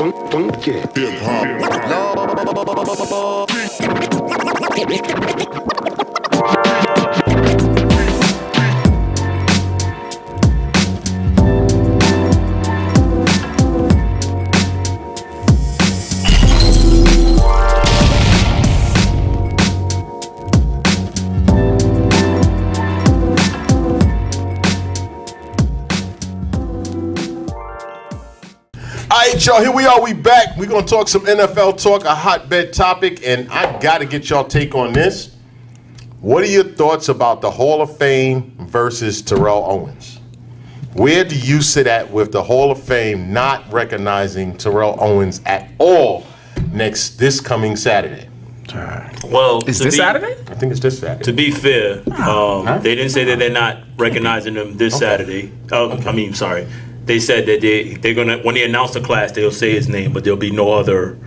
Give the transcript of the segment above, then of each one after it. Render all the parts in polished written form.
Funky. All right, y'all, here we are. We back. We're going to talk some NFL talk, a hotbed topic, and I got to get y'all take on this. What are your thoughts about the Hall of Fame versus Terrell Owens? Where do you sit at with the Hall of Fame not recognizing Terrell Owens at all this coming Saturday? Well, is this Saturday? I think it's this Saturday. To be fair, they didn't say that they're not recognizing him this Saturday. I mean, sorry. They said that they're gonna, when they announce the class, they'll say his name, but there'll be no other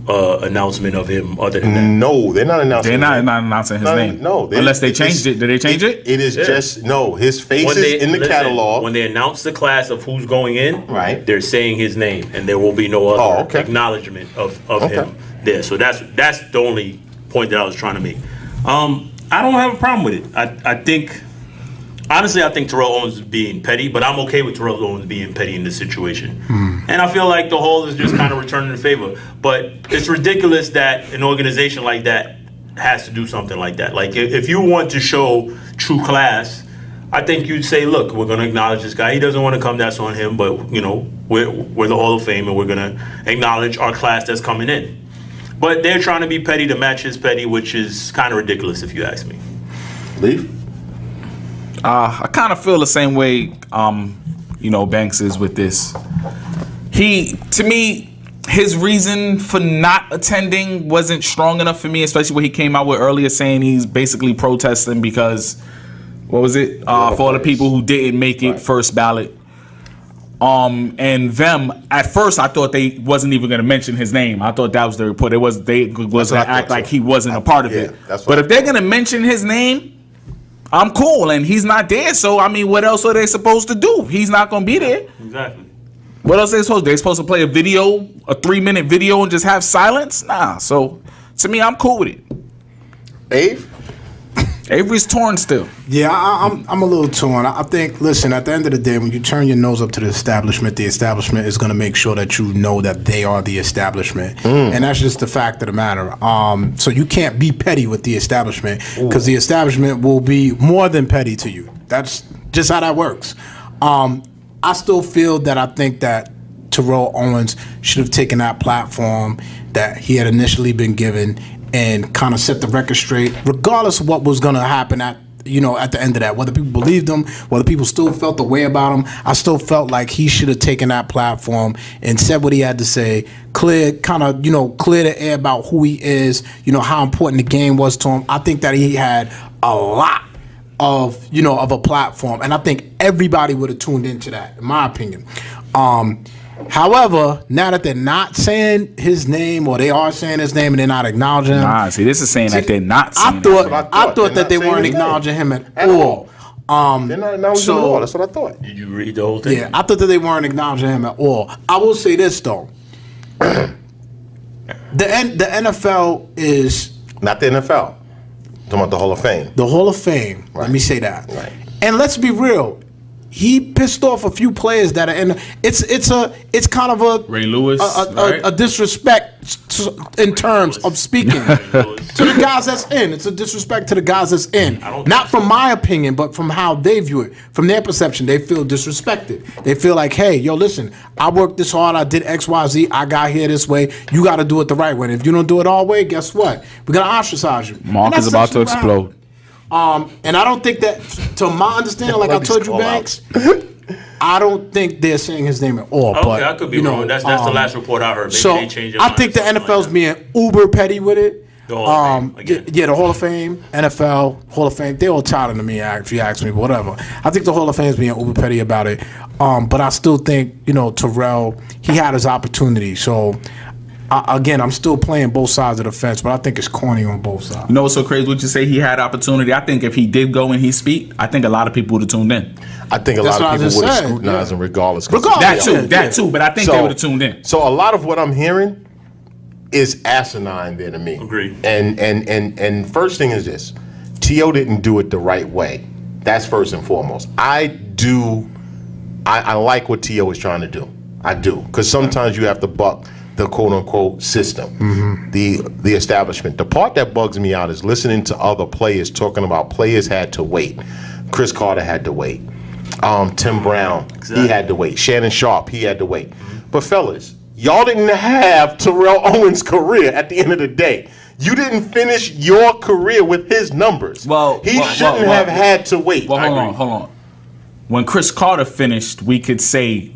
announcement of him other than that. No, they're not announcing. They're not announcing his name. No, unless they changed it. Did they change it? It is just his face is in the catalog. When they announce the class of who's going in, right, they're saying his name, and there will be no other acknowledgement of him there. So that's the only point that I was trying to make. I don't have a problem with it. I think. Honestly, I think Terrell Owens is being petty, but I'm okay with Terrell Owens being petty in this situation. And I feel like the Hall is just kind of returning the favor. But it's ridiculous that an organization like that has to do something like that. Like, if you want to show true class, I think you'd say, look, we're going to acknowledge this guy. He doesn't want to come, that's on him. But, you know, we're the Hall of Fame, and we're going to acknowledge our class that's coming in. But they're trying to be petty to match his petty, which is kind of ridiculous, if you ask me. Leaf? I kind of feel the same way, Banks is with this. To me, his reason for not attending wasn't strong enough for me, especially what he came out with earlier, saying he's basically protesting because, what was it? For all the people who didn't make it first ballot. And them, at first, I thought they wasn't even going to mention his name. I thought that was the report. They was going to act like he wasn't a part of it. But if they're going to mention his name, I'm cool, and he's not there. So, I mean, what else are they supposed to do? He's not going to be there. Exactly. What else are they supposed to do? They're supposed to play a 3-minute video, and just have silence? Nah. So, to me, I'm cool with it. Avery's torn still. Yeah, I'm a little torn. I think, listen, at the end of the day, when you turn your nose up to the establishment is going to make sure that you know that they are the establishment. And that's just the fact of the matter. So you can't be petty with the establishment because the establishment will be more than petty to you. That's just how that works. I still feel that I think that Terrell Owens should have taken that platform that he had initially been given and kind of set the record straight, regardless of what was going to happen at the end of that. Whether people believed him, whether people still felt the way about him, I still felt like he should have taken that platform and said what he had to say, clear the air about who he is, how important the game was to him. I think that he had a lot of a platform, and I think everybody would have tuned into that, in my opinion. However, now that they're not saying his name, or they are saying his name and they're not acknowledging him. Nah, see, this is saying that they're not saying I thought that they weren't acknowledging him at all. They're not acknowledging him at all. That's what I thought. Did you read the whole thing? Yeah, I thought that they weren't acknowledging him at all. I will say this, though. The NFL is... Not the NFL. Talking about the Hall of Fame. The Hall of Fame. Right. Let me say that. Right. And let's be real. He pissed off a few players that are in. It's kind of a Ray Lewis, a disrespect in terms of speaking to the guys that's in. It's a disrespect to the guys that's in. Not from my opinion, but from how they view it, from their perception. They feel disrespected. They feel like, hey, yo, listen, I worked this hard. I did X, Y, Z. I got here this way. You got to do it the right way. If you don't do it all way, guess what? We're gonna ostracize you. Marc is about to explode. And I don't think that, to my understanding, like I told you, Banks, I don't think they're saying his name at all. Okay, but, I could be wrong. That's the last report I heard. Maybe so they changed their I think the NFL's being uber petty with it. The Hall of Fame, yeah, the Hall of Fame, NFL, Hall of Fame, they're all tired to me, if you ask me, but whatever. I think the Hall of Fame's being uber petty about it. But I still think, Terrell, he had his opportunity. So again, I'm still playing both sides of the fence, but I think it's corny on both sides. You know what's so crazy? Would you say he had opportunity? I think if he did go and he speak, I think a lot of people would have tuned in. I think a lot of people would have scrutinized him regardless. That too, but I think they would have tuned in. So a lot of what I'm hearing is asinine there to me. Agreed. And first thing is this: T.O. didn't do it the right way. That's first and foremost. I like what T.O. is trying to do. I do, because sometimes you have to buck the quote-unquote system, the establishment. The part that bugs me out is listening to other players talking about players had to wait. Chris Carter had to wait. Tim Brown, he had to wait. Shannon Sharp, he had to wait. But fellas, y'all didn't have Terrell Owens' career at the end of the day. You didn't finish your career with his numbers. He shouldn't have had to wait. Well, hold on. When Chris Carter finished, we could say,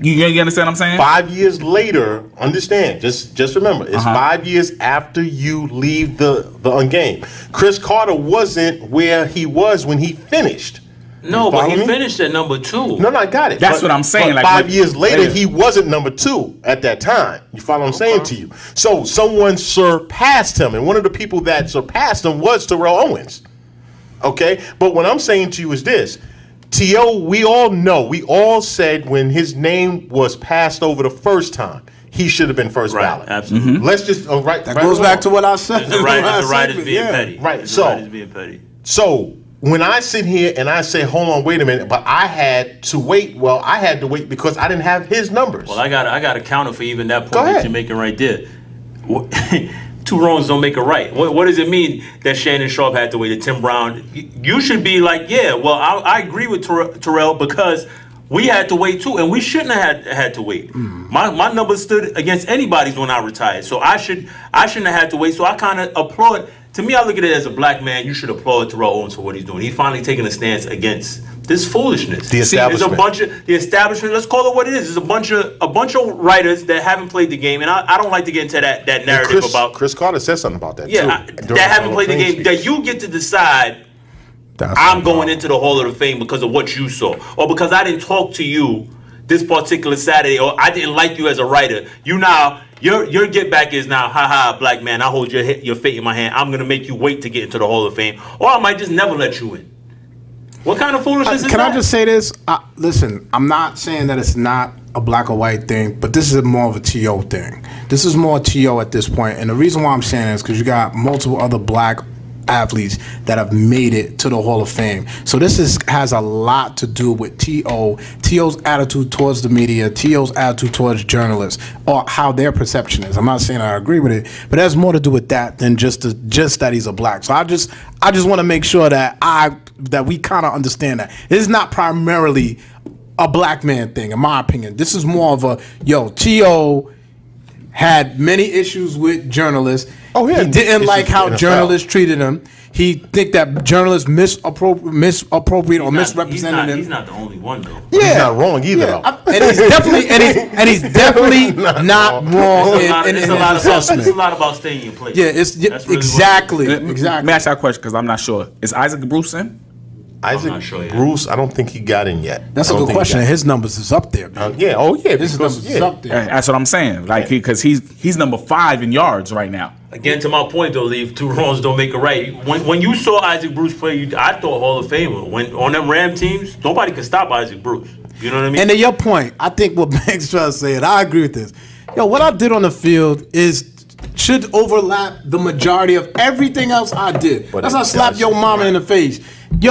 you understand what I'm saying? 5 years later, understand, just remember, it's 5 years after you leave the game. Chris Carter wasn't where he was when he finished. No, but he finished at number 2. No, I got it. That's what I'm saying. Like 5 years later, he wasn't number 2 at that time. You follow what I'm saying to you? So someone surpassed him, and one of the people that surpassed him was Terrell Owens. Okay? But what I'm saying to you is this. T.O., we all know, we all said when his name was passed over the first time, he should have been first ballot. Absolutely. Let's just, that goes back to what I said. The writers being petty. Right. So when I sit here and I say, hold on, wait a minute, but I had to wait. Well, I had to wait because I didn't have his numbers. Well, I got a counter for even that point that you're making right there. Two wrongs don't make a right. What does it mean that Shannon Sharp had to wait, that Tim Brown? You should be like, yeah, well, I agree with Terrell because we had to wait too, and we shouldn't have had to wait. My numbers stood against anybody's when I retired, so I shouldn't have had to wait. So I kind of applaud. To me, I look at it as a black man. You should applaud Terrell Owens for what he's doing. He's finally taking a stance against this foolishness. The establishment. There's a bunch of the establishment. Let's call it what it is. There's a bunch of writers that haven't played the game, and I don't like to get into that narrative about. Chris Carter said something about that. Yeah, too, that haven't played the game. That you get to decide. I'm going into the Hall of Fame because of what you saw, or because I didn't talk to you this particular Saturday, or I didn't like you as a writer. You now. Your get back is now, haha, black man, I hold your fate in my hand. I'm going to make you wait to get into the Hall of Fame, or I might just never let you in. What kind of foolishness is that? Can I just say this? Listen, I'm not saying that it's not a black or white thing, but this is more of a T.O. thing. This is more T.O. at this point. And the reason why I'm saying it is because you got multiple other black athletes that have made it to the Hall of Fame. So this has a lot to do with T.O.'s attitude towards the media, T.O.'s attitude towards journalists, or how their perception is. I'm not saying I agree with it, but it has more to do with that than just that he's a black. So I just want to make sure that we kind of understand that it is not primarily a black man thing, in my opinion. This is more of a T.O. had many issues with journalists. Oh, yeah. He didn't like how journalists treated him. He think that journalists misappropriate or misrepresented him. He's not the only one, though. Yeah, he's not wrong either. Yeah. And he's definitely not wrong in his assessment. It's a lot about staying in your place. Yeah, exactly. Let me ask you a question because I'm not sure. Is Isaac Bruce in? Isaac Bruce, I don't think he got in yet. That's a good question. His numbers is up there. His numbers is up there. That's what I'm saying. Like because he's number 5 in yards right now. Again, to my point though, Leave, two wrongs don't make a right. When you saw Isaac Bruce play, I thought Hall of Famer. When on them Ram teams, nobody could stop Isaac Bruce. You know what I mean? And to your point, I think what Banks trying to say, and I agree with this. What I did on the field should overlap the majority of everything else I did. That's how I slapped your mama in the face. And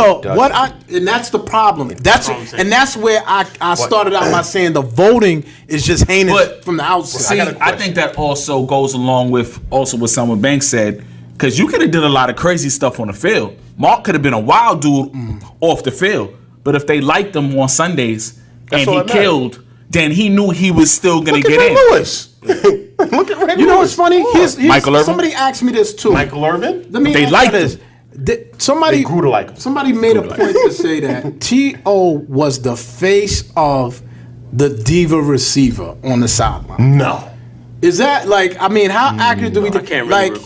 that's the problem. That's where I started out by saying the voting is just heinous from the outside. See, I think that also goes along with what someone Banks said, because you could have did a lot of crazy stuff on the field. Marc could have been a wild dude off the field, but if they liked him on Sundays and he killed, then he knew he was still going to get in. Lewis. Look at Ray. You know what's funny? Michael Irvin? Somebody asked me this too. Michael Irvin? They liked this. Somebody grew to like him. Somebody made a point to say that T.O. was the face of the diva receiver on the sideline. No. Is that how accurate do we think?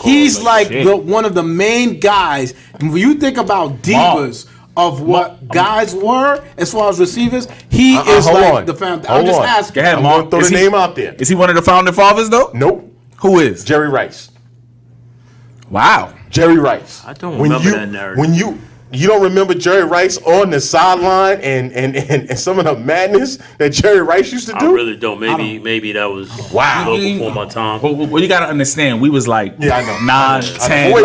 He's one of the main guys. When you think about divas of what guys were as far as receivers, he is the founder. I'm just asking. Go ahead, Marc. Throw the name out there. Is he one of the founding fathers though? Nope. Who is? Jerry Rice. Wow. Jerry Rice. I don't remember that narrative. You don't remember Jerry Rice on the sideline and some of the madness that Jerry Rice used to do? I really don't. Maybe that was wow before my time. Well, you got to understand, we was like 9, 10. Wait,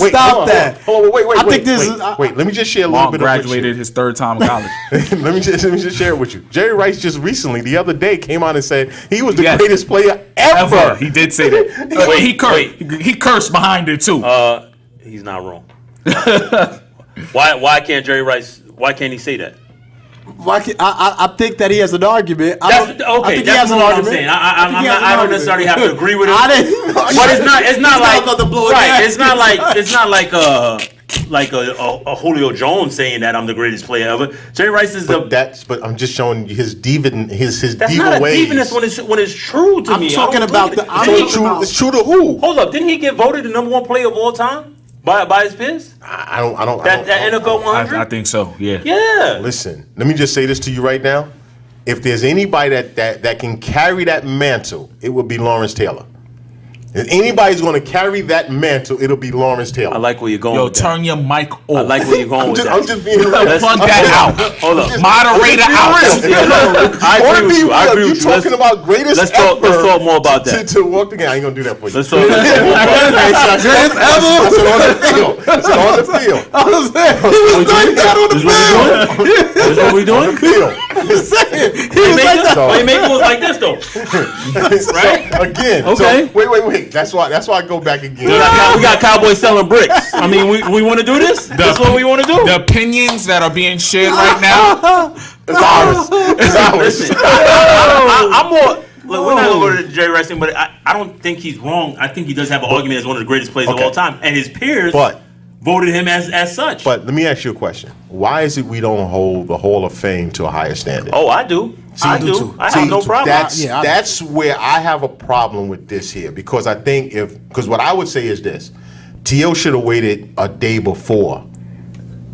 stop that. Hold on, wait. I think this is. Wait, let me just share a little Marc bit graduated his 3rd time in college. let me just share it with you. Jerry Rice just recently, the other day, came out and said he was the greatest player ever. He did say that. Wait, he cursed behind it too. He's not wrong. Why can't Jerry Rice? Why can't he say that? I think that he has an argument. That's what I'm saying. I don't necessarily have to agree with him. But it's not like a Julio Jones saying that I'm the greatest player ever. Jerry Rice is but I'm just showing you his diva ways. That's not a diviness when it's true to me. I'm talking about it's true to who? Hold up, didn't he get voted the #1 player of all time? By his peers? I don't. That NFL 100? I think so. Yeah. Yeah. Listen, let me just say this to you right now. If there's anybody that can carry that mantle, it would be Lawrence Taylor. If anybody's going to carry that mantle, it'll be Lawrence Taylor. I like where you're going. Yo, turn your mic off. I like where you're going with that. I'm just being real. Plug that out. Hold up. Moderator out. I agree with you. I agree with you. Talking about greatest let's talk more about that. To walk the game. I ain't going to do that for you. Let's talk. Greatest ever. I said on the field. I said on the field. I was saying, he was like that on the field. That's what we doing? On the field. He was like that. Why you make moves like this though? Right? Again. Okay. So, wait. That's why I go back again. We got Cowboys selling bricks. I mean, we want to do this? That's what we want to do? The opinions that are being shared right now. It's ours. Listen, I'm more. Look, we're not going to go to Jerry Rice, but I don't think he's wrong. I think he does have an argument as one of the greatest players of all time. And his peers voted him as such. But let me ask you a question. Why is it we don't hold the Hall of Fame to a higher standard? Oh, I do. I do. I have no problem. That's where I have a problem with this here. Because I think because what I would say is this. T.O. should have waited a day before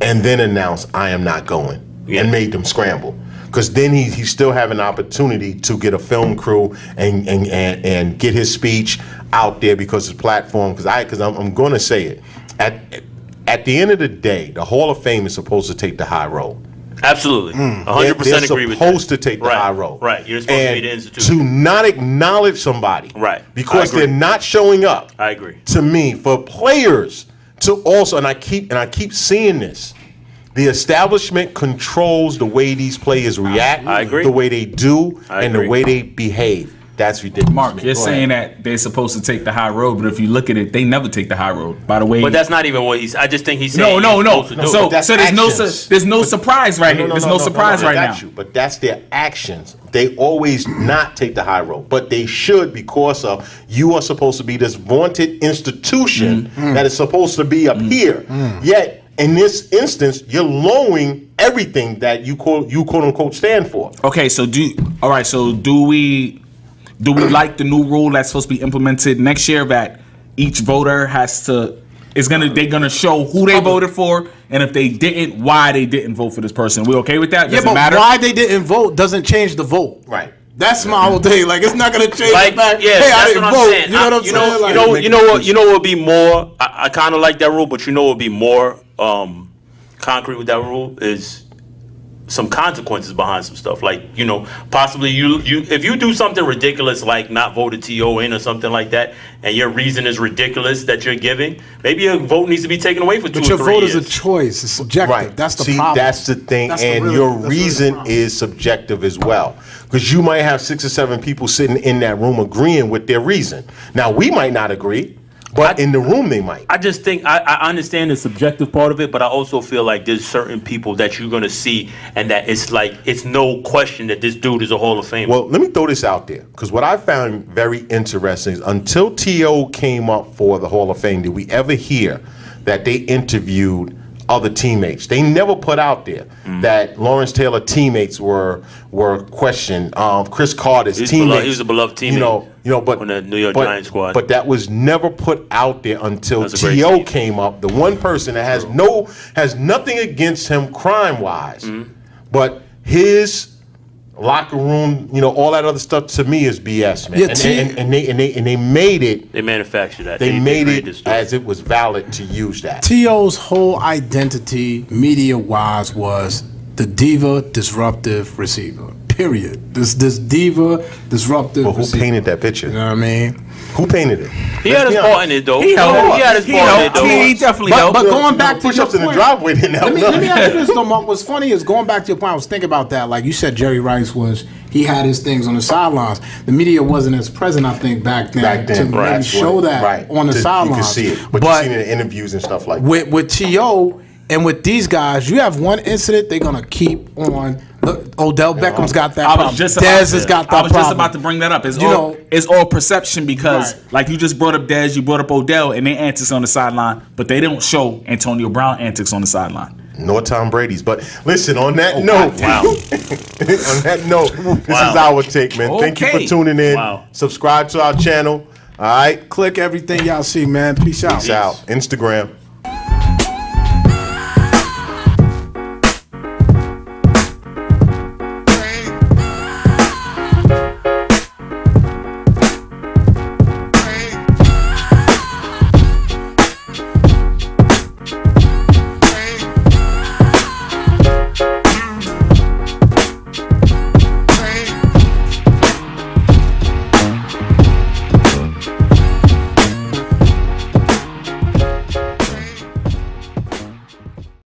and then announced, I am not going, and made them scramble. Because then he still have an opportunity to get a film crew and get his speech out there because his platform. Because I'm going to say it. At the end of the day, the Hall of Fame is supposed to take the high road. Absolutely. 100% agree with that. They're supposed to take the high road. Right. You're supposed to be the institution. To not acknowledge somebody. Right. Because they're not showing up. I agree. To me, for players to also, and I keep seeing this, the establishment controls the way these players react, I agree. the way they do, I and agree. the way they behave. That's ridiculous. Marc, you're saying that they're supposed to take the high road, but if you look at it, they never take the high road. By the way, but that's not even what he's. I just think he's saying. No. So there's no surprise right here. There's no surprise right now. But that's their actions. They always not take the high road, but they should because of you are supposed to be this vaunted institution that is supposed to be up here. Yet in this instance, you're lowering everything that you quote unquote stand for. Okay, so do we like the new rule that's supposed to be implemented next year that each voter they're gonna show who they voted for, and if they didn't, why they didn't vote for this person? We okay with that? Does it matter? Why they didn't vote doesn't change the vote. Right. That's my whole thing. Like, it's not gonna change the fact. Yeah, hey, that's I didn't what I'm vote. saying. You know what I'm saying? You know what would be more. I kind of like that rule, but you know what would be more concrete with that rule is some consequences behind some stuff. Like, possibly you if you do something ridiculous like not vote a TO in or something like that, and your reason is ridiculous that you're giving, maybe your vote needs to be taken away for 2 or 3 years. But your vote is a choice. It's subjective. Right. That's the problem. That's the thing. Your reason is subjective as well. Because you might have 6 or 7 people sitting in that room agreeing with their reason. Now, we might not agree. But in the room, they might. I just think I understand the subjective part of it, but I also feel like there's certain people that you're going to see and that it's no question that this dude is a Hall of Famer. Well, let me throw this out there, because what I found very interesting is until T.O. came up for the Hall of Fame, did we ever hear that they interviewed other teammates? They never put out there that Lawrence Taylor teammates were questioned. Chris Carter's teammates. He was a beloved teammate. But on the New York Giants squad. But that was never put out there until T.O. came up. The one person that has nothing against him crime wise, but his locker room, all that other stuff to me is BS, man. Yeah, and they made it. They manufactured that. They made it as it was valid to use that. T.O.'s whole identity, media-wise, was the diva, disruptive receiver. Period. This diva, disruptive. Well, who receiver. painted that picture? You know what I mean? Who painted it? He had his part in it, though. He had his part in it, though. He definitely But helped. going back to push-ups your in the point, driveway didn't help. let me ask you this, though, Marc. What's funny is going back to your point. I was thinking about that. Like you said, Jerry Rice he had his things on the sidelines. The media wasn't as present, I think, back then to really show that on the sidelines. You could see it, but you seen it in interviews and stuff like that. With T.O. and with these guys, you have one incident, they're gonna keep on. Look, Odell Beckham's got that problem. Dez has got that problem. I was just about to bring that up. It's all perception because, like you just brought up Dez, you brought up Odell, and their antics on the sideline, but they don't show Antonio Brown antics on the sideline. Nor Tom Brady's. But listen, on that note, this is our take, man. Thank you for tuning in. Subscribe to our channel. All right. Click everything y'all see, man. Peace out. Peace out. Instagram.